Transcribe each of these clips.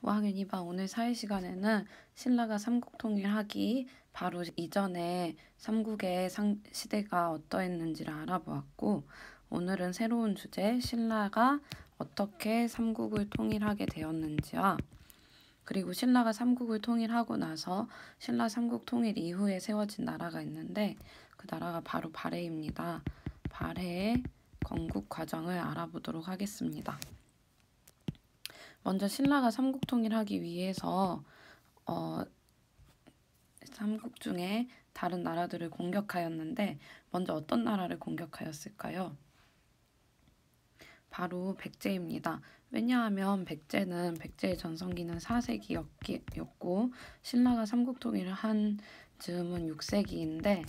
5학년 2반 오늘 사회 시간에는 신라가 삼국통일하기 바로 이전에 삼국의 시대가 어떠했는지를 알아보았고, 오늘은 새로운 주제 신라가 어떻게 삼국을 통일하게 되었는지와 그리고 신라가 삼국을 통일하고 나서 신라 삼국 통일 이후에 세워진 나라가 있는데 그 나라가 바로 발해입니다. 발해의 건국 과정을 알아보도록 하겠습니다. 먼저 신라가 삼국 통일하기 위해서 삼국 중에 다른 나라들을 공격하였는데 먼저 어떤 나라를 공격하였을까요? 바로 백제입니다. 왜냐하면 백제의 전성기는 4세기였고 신라가 삼국 통일을 한 즈음은 6세기인데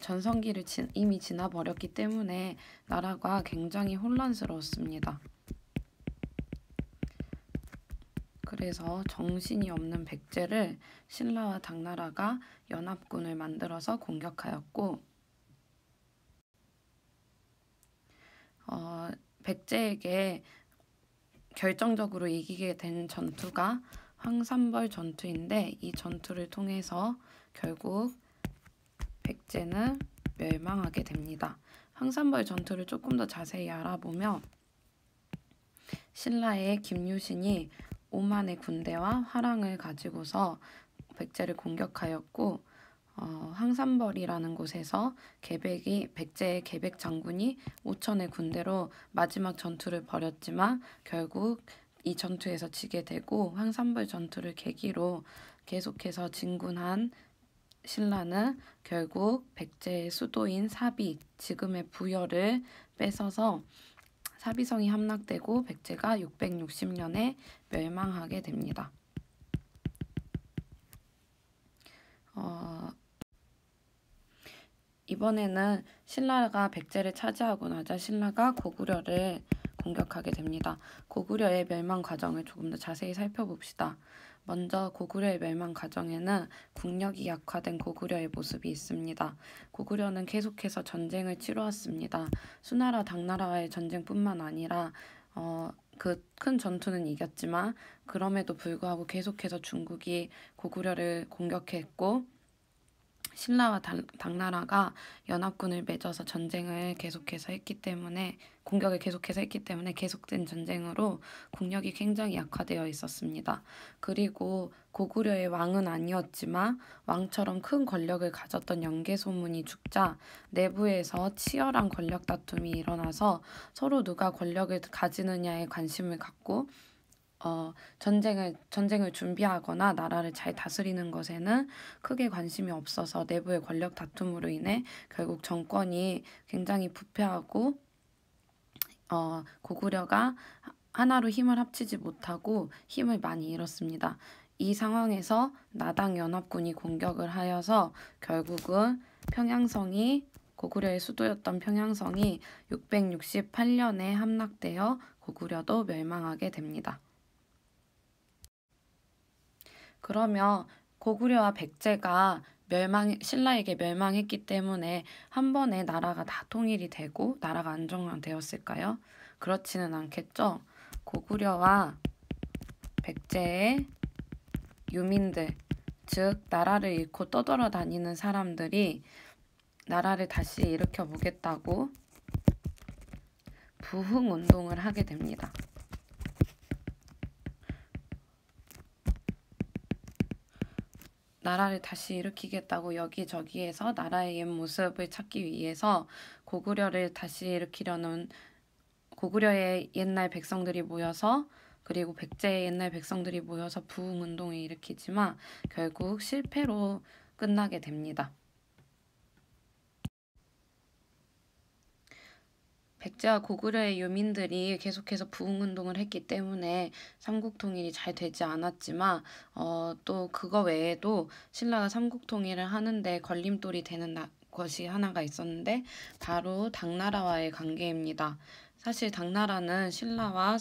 전성기를 이미 지나버렸기 때문에 나라가 굉장히 혼란스러웠습니다. 그래서 정신이 없는 백제를 신라와 당나라가 연합군을 만들어서 공격하였고 백제에게 결정적으로 이기게 된 전투가 황산벌 전투인데 이 전투를 통해서 결국 백제는 멸망하게 됩니다. 황산벌 전투를 조금 더 자세히 알아보면 신라의 김유신이 5만의 군대와 화랑을 가지고서 백제를 공격하였고 황산벌이라는 곳에서 백제의 계백 장군이 5천의 군대로 마지막 전투를 벌였지만 결국 이 전투에서 지게 되고 황산벌 전투를 계기로 계속해서 진군한 신라는 결국 백제의 수도인 사비, 지금의 부여를 뺏어서 사비성이 함락되고 백제가 660년에 멸망하게 됩니다. 이번에는 신라가 백제를 차지하고 나자 신라가 고구려를 공격하게 됩니다. 고구려의 멸망 과정을 조금 더 자세히 살펴봅시다. 먼저 고구려의 멸망 과정에는 국력이 약화된 고구려의 모습이 있습니다. 고구려는 계속해서 전쟁을 치루었습니다. 수나라, 당나라와의 전쟁뿐만 아니라 그 큰 전투는 이겼지만 그럼에도 불구하고 계속해서 중국이 고구려를 공격했고 신라와 당나라가 연합군을 맺어서 공격을 계속해서 했기 때문에 계속된 전쟁으로 국력이 굉장히 약화되어 있었습니다. 그리고 고구려의 왕은 아니었지만 왕처럼 큰 권력을 가졌던 영계소문이 죽자 내부에서 치열한 권력 다툼이 일어나서 서로 누가 권력을 가지느냐에 관심을 갖고 전쟁을 준비하거나 나라를 잘 다스리는 것에는 크게 관심이 없어서 내부의 권력 다툼으로 인해 결국 정권이 굉장히 부패하고 고구려가 하나로 힘을 합치지 못하고 힘을 많이 잃었습니다. 이 상황에서 나당 연합군이 공격을 하여서 결국은 고구려의 수도였던 평양성이 668년에 함락되어 고구려도 멸망하게 됩니다. 그러면 고구려와 백제가 신라에게 멸망했기 때문에 한 번에 나라가 다 통일이 되고 나라가 안정화되었을까요? 그렇지는 않겠죠. 고구려와 백제의 유민들, 즉 나라를 잃고 떠돌아다니는 사람들이 나라를 다시 일으켜 보겠다고 부흥운동을 하게 됩니다. 나라를 다시 일으키겠다고 여기저기에서 나라의 옛 모습을 찾기 위해서 고구려를 다시 일으키려는 고구려의 옛날 백성들이 모여서 그리고 백제의 옛날 백성들이 모여서 부흥운동을 일으키지만 결국 실패로 끝나게 됩니다. 백제와 고구려의 유민들이 계속해서 부흥운동을 했기 때문에 삼국통일이 잘 되지 않았지만 또 그거 외에도 신라가 삼국통일을 하는데 걸림돌이 되는 것이 하나가 있었는데 바로 당나라와의 관계입니다. 사실 당나라는 신라와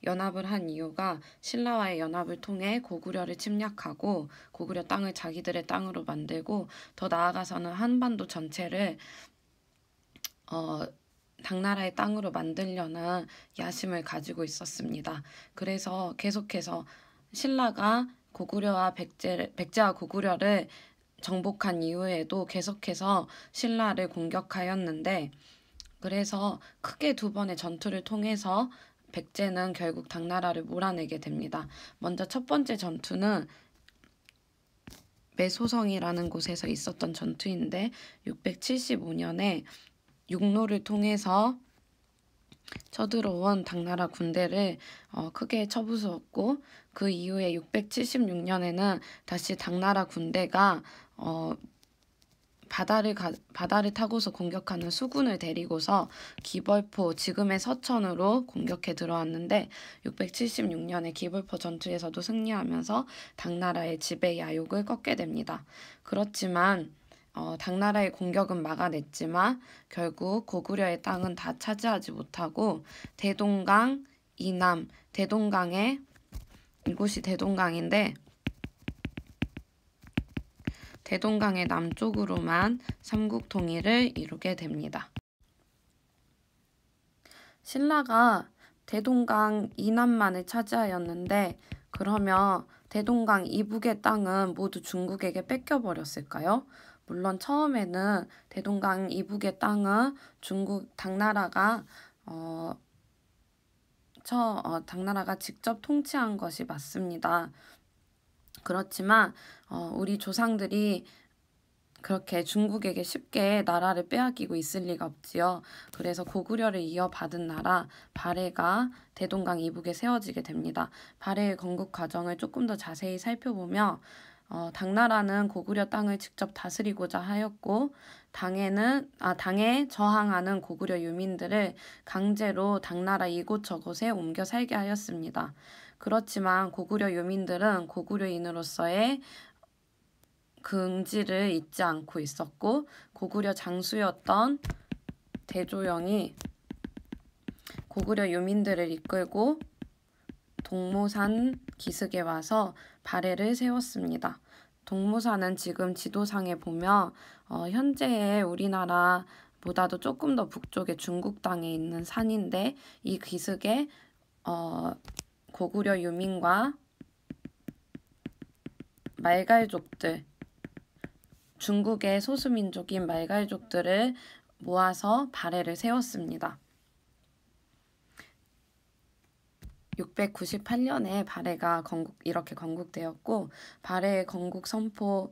연합을 한 이유가 신라와의 연합을 통해 고구려를 침략하고 고구려 땅을 자기들의 땅으로 만들고 더 나아가서는 한반도 전체를 당나라의 땅으로 만들려는 야심을 가지고 있었습니다. 그래서 계속해서 신라가 고구려와 백제와 고구려를 정복한 이후에도 계속해서 신라를 공격하였는데, 그래서 크게 두 번의 전투를 통해서 백제는 결국 당나라를 몰아내게 됩니다. 먼저 첫 번째 전투는 매소성이라는 곳에서 있었던 전투인데 675년에 육로를 통해서 쳐들어온 당나라 군대를 크게 쳐부수었고, 그 이후에 676년에는 다시 당나라 군대가 바다를 타고서 공격하는 수군을 데리고서 기벌포, 지금의 서천으로 공격해 들어왔는데 676년에 기벌포 전투에서도 승리하면서 당나라의 지배 야욕을 꺾게 됩니다. 그렇지만 당나라의 공격은 막아냈지만 결국 고구려의 땅은 다 차지하지 못하고 대동강 이남, 이곳이 대동강인데 대동강의 남쪽으로만 삼국 통일을 이루게 됩니다. 신라가 대동강 이남만을 차지하였는데, 그러면 대동강 이북의 땅은 모두 중국에게 뺏겨버렸을까요? 물론 처음에는 대동강 이북의 땅은 당나라가 직접 통치한 것이 맞습니다. 그렇지만 우리 조상들이 그렇게 중국에게 쉽게 나라를 빼앗기고 있을 리가 없지요. 그래서 고구려를 이어받은 나라 발해가 대동강 이북에 세워지게 됩니다. 발해의 건국 과정을 조금 더 자세히 살펴보면 당나라는 고구려 땅을 직접 다스리고자 하였고, 당에 저항하는 고구려 유민들을 강제로 당나라 이곳저곳에 옮겨 살게 하였습니다. 그렇지만 고구려 유민들은 고구려인으로서의 긍지를 잊지 않고 있었고, 고구려 장수였던 대조영이 고구려 유민들을 이끌고 동모산 기슭에 와서 발해를 세웠습니다. 동모산은 지금 지도상에 보면 현재의 우리나라보다도 조금 더 북쪽에 중국 땅에 있는 산인데, 이 기슭에 고구려 유민과 말갈족들, 중국의 소수민족인 말갈족들을 모아서 발해를 세웠습니다. 698년에 발해가 이렇게 건국되었고,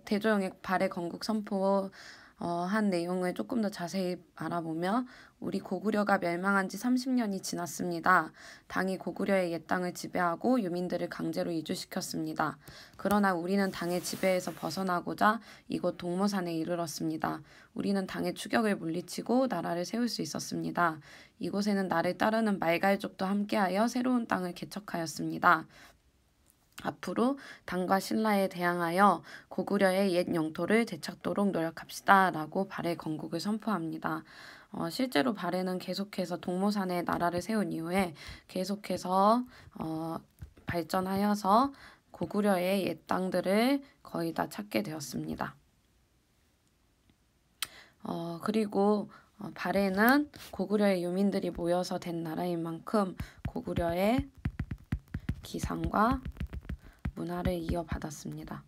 대조영의 발해 건국 선포 한 내용을 조금 더 자세히 알아보면, 우리 고구려가 멸망한 지 30년이 지났습니다. 당이 고구려의 옛 땅을 지배하고 유민들을 강제로 이주시켰습니다. 그러나 우리는 당의 지배에서 벗어나고자 이곳 동모산에 이르렀습니다. 우리는 당의 추격을 물리치고 나라를 세울 수 있었습니다. 이곳에는 나를 따르는 말갈족도 함께하여 새로운 땅을 개척하였습니다. 앞으로 당과 신라에 대항하여 고구려의 옛 영토를 되찾도록 노력합시다 라고 발해 건국을 선포합니다. 실제로 발해는 계속해서 동모산에 나라를 세운 이후에 계속해서 발전하여서 고구려의 옛 땅들을 거의 다 찾게 되었습니다. 그리고 발해는 고구려의 유민들이 모여서 된 나라인 만큼 고구려의 기상과 문화를 이어받았습니다.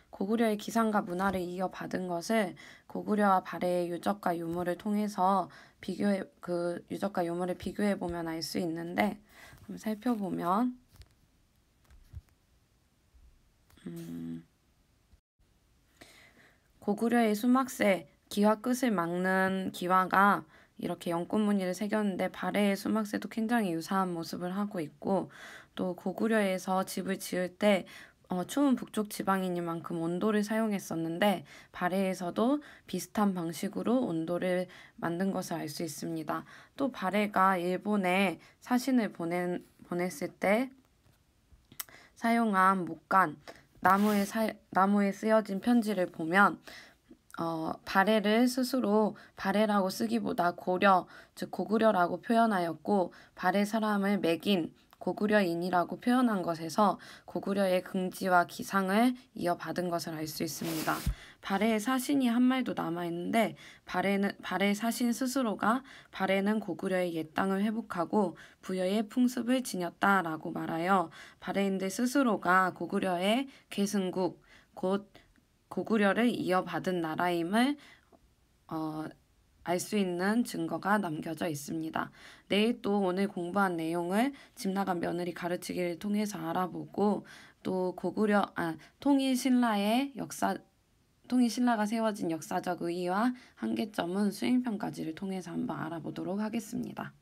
고구려의 기상과 문화를 이어받은 것을 고구려와 발해의 유적과 유물을 통해서 유적과 유물을 비교해 보면 알 수 있는데, 한번 살펴보면 고구려의 수막새, 기와 끝을 막는 기와가 이렇게 연꽃무늬를 새겼는데, 발해의 수막새도 굉장히 유사한 모습을 하고 있고, 또 고구려에서 집을 지을 때 추운 북쪽 지방이니만큼 온도를 사용했었는데, 발해에서도 비슷한 방식으로 온도를 만든 것을 알 수 있습니다. 또 발해가 일본에 사신을 보냈을 때 사용한 목간, 나무에 쓰여진 편지를 보면 발해를 스스로 발해라고 쓰기보다 즉 고구려라고 표현하였고, 발해 사람을 매긴 고구려인이라고 표현한 것에서 고구려의 긍지와 기상을 이어받은 것을 알 수 있습니다. 발해의 사신이 한 말도 남아있는데 발해 사신 스스로가 발해는 고구려의 옛 땅을 회복하고 부여의 풍습을 지녔다라고 말하여 발해인들 스스로가 고구려의 계승국 곧 고구려를 이어받은 나라임을 알 수 있는 증거가 남겨져 있습니다. 내일 또 오늘 공부한 내용을 집 나간 며느리 가르치기를 통해서 알아보고 또 통일신라가 세워진 역사적 의의와 한계점은 수행평가지를 통해서 한번 알아보도록 하겠습니다.